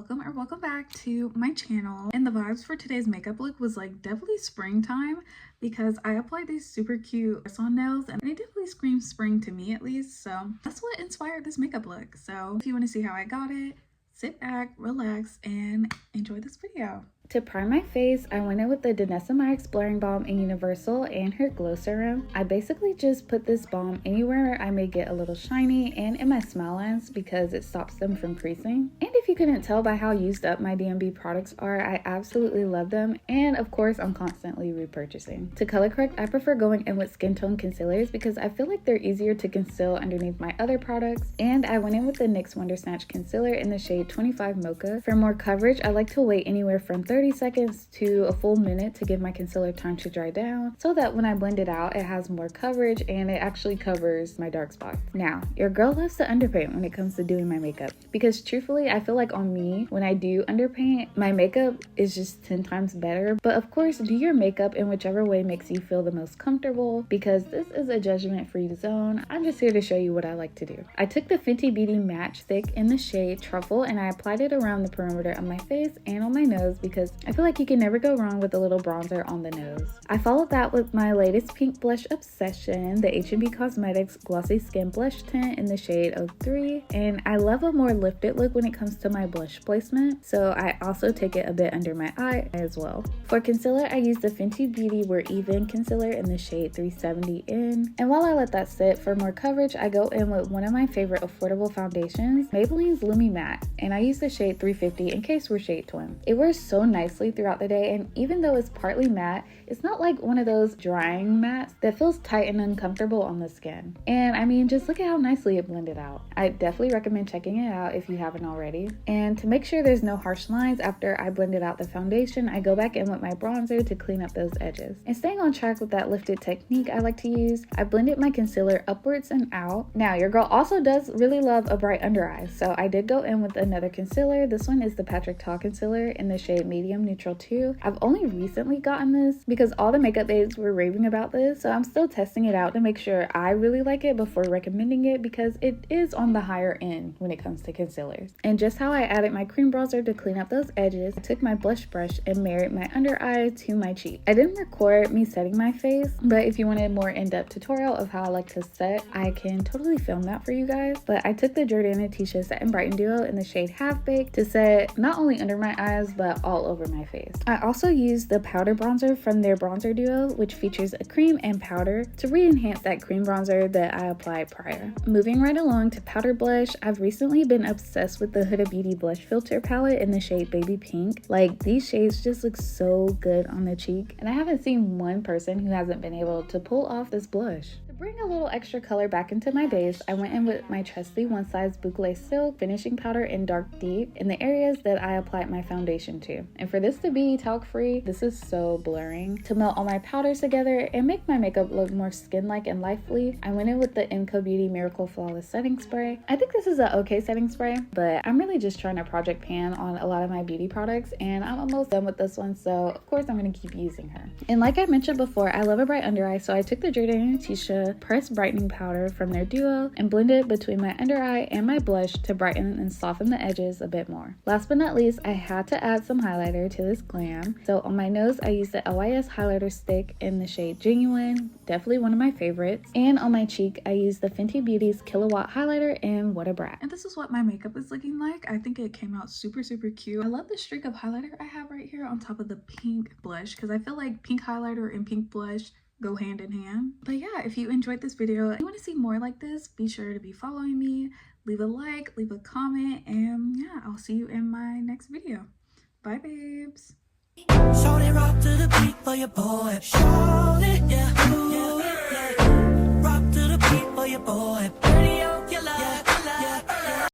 welcome back to my channel. And the vibes for today's makeup look was like definitely springtime because I applied these super cute press-on nails and it definitely screams spring to me, at least. So that's what inspired this makeup look. So if you want to see how I got it, sit back, relax, and enjoy this video. To prime my face, I went in with the Danessa Myax Blurring Balm in Universal and her Glow Serum. I basically just put this balm anywhere I may get a little shiny and in my smile lines because it stops them from creasing. And if you couldn't tell by how used up my DMB products are, I absolutely love them, and of course I'm constantly repurchasing. To color correct, I prefer going in with skin tone concealers because I feel like they're easier to conceal underneath my other products, and I went in with the NYX Wonder Snatch Concealer in the shade 25 Mocha. For more coverage, I like to wait anywhere from 30 seconds to a full minute to give my concealer time to dry down so that when I blend it out, it has more coverage and it actually covers my dark spots. Now, your girl loves to underpaint when it comes to doing my makeup because truthfully, I feel like on me, when I do underpaint, my makeup is just 10 times better. But of course, do your makeup in whichever way makes you feel the most comfortable because this is a judgment-free zone. I'm just here to show you what I like to do. I took the Fenty Beauty Match Stick in the shade Truffle and I applied it around the perimeter of my face and on my nose because I feel like you can never go wrong with a little bronzer on the nose. I followed that with my latest pink blush obsession, the H&B Cosmetics Glossy Skin Blush Tint in the shade 03, and I love a more lifted look when it comes to my blush placement, so I also take it a bit under my eye as well. For concealer, I use the Fenty Beauty We're Even concealer in the shade 370N, and while I let that sit for more coverage, I go in with one of my favorite affordable foundations, Maybelline's Lumi Matte, and I use the shade 350 in case we're shade twins. It wears so nicely throughout the day, and even though it's partly matte, it's not like one of those drying mattes that feels tight and uncomfortable on the skin. And I mean, just look at how nicely it blended out. I definitely recommend checking it out if you haven't already. And to make sure there's no harsh lines after I blended out the foundation, I go back in with my bronzer to clean up those edges. And staying on track with that lifted technique I like to use, I blended my concealer upwards and out. Now, your girl also does really love a bright under eye, so I did go in with another concealer. This one is the Patrick Ta concealer in the shade Medium Neutral 2. I've only recently gotten this because all the makeup babes were raving about this, so I'm still testing it out to make sure I really like it before recommending it because it is on the higher end when it comes to concealers. And just how I added my cream bronzer to clean up those edges, I took my blush brush and married my under eye to my cheek. I didn't record me setting my face, but if you wanted a more in-depth tutorial of how I like to set, I can totally film that for you guys. But I took the Jordana Tisha Set and Brighten Duo in the shade Half Baked to set not only under my eyes, but all over my face. I also used the powder bronzer from their bronzer duo, which features a cream and powder to re-enhance that cream bronzer that I applied prior. Moving right along to powder blush, I've recently been obsessed with the Huda Beauty blush filter palette in the shade Baby Pink. Like, these shades just look so good on the cheek, and I haven't seen one person who hasn't been able to pull off this blush. To bring a little extra color back into my base, I went in with my trusty One Size Boucle Silk finishing powder in Dark Deep in the areas that I applied my foundation to. And for this to be talc free, this is so blurring. To melt all my powders together and make my makeup look more skin-like and lively, I went in with the MCO Beauty Miracle Flawless Setting Spray. I think this is an okay setting spray, but I'm really just trying to project pan on a lot of my beauty products, and I'm almost done with this one, so of course I'm going to keep using her. And like I mentioned before, I love a bright under eye, so I took the Jordana Tisha Pressed Brightening Powder from their duo and blended it between my under eye and my blush to brighten and soften the edges a bit more. Last but not least, I had to add some highlighter to this glam. So on my nose, I used the LYS highlighter stick in the shade Genuine, definitely one of my favorites. And on my cheek, I used the Fenty Beauty's Kilowatt highlighter in What a Brat. And this is what my makeup is looking like. I think it came out super cute. I love the streak of highlighter I have right here on top of the pink blush because I feel like pink highlighter and pink blush go hand in hand. But yeah, if you enjoyed this video and you want to see more like this, be sure to be following me, leave a like, leave a comment, and yeah, I'll see you in my next video. Bye, babes. Shorty rock to the beat for your boy. Shorty, yeah, yeah, yeah. Rock to the beat for your boy. Pretty on killer. Yeah.